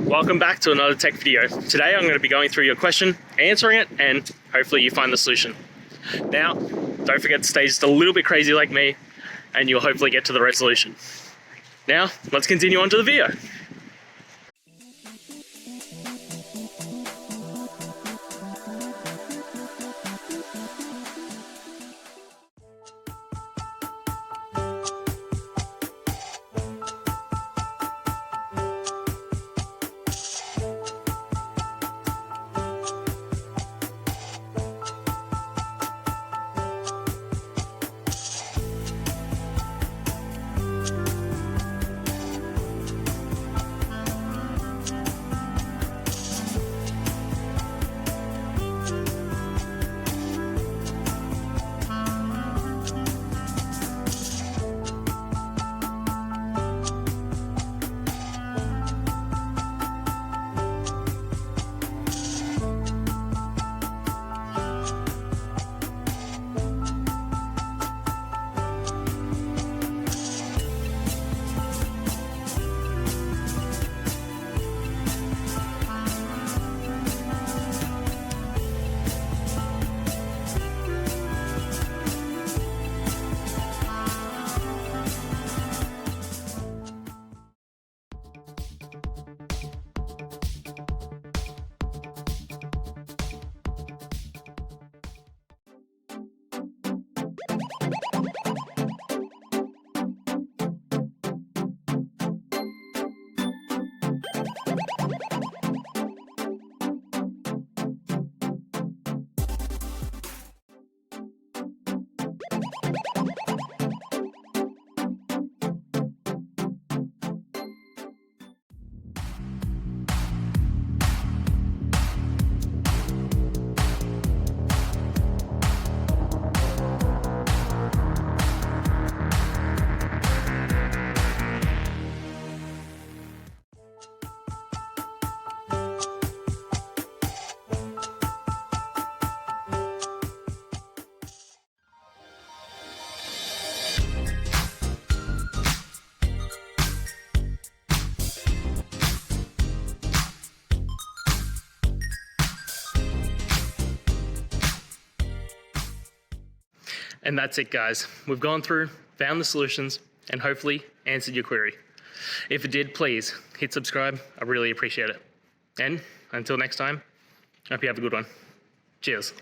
welcome back to another tech video. Today I'm going to be going through your question, answering it, and hopefully you find the solution. Now, don't forget to stay just a little bit crazy like me, and you'll hopefully get to the resolution. Now, let's continue on to the video. And that's it, guys. We've gone through, found the solutions, and hopefully answered your query. If it did, please hit subscribe. I really appreciate it. And until next time, I hope you have a good one. Cheers.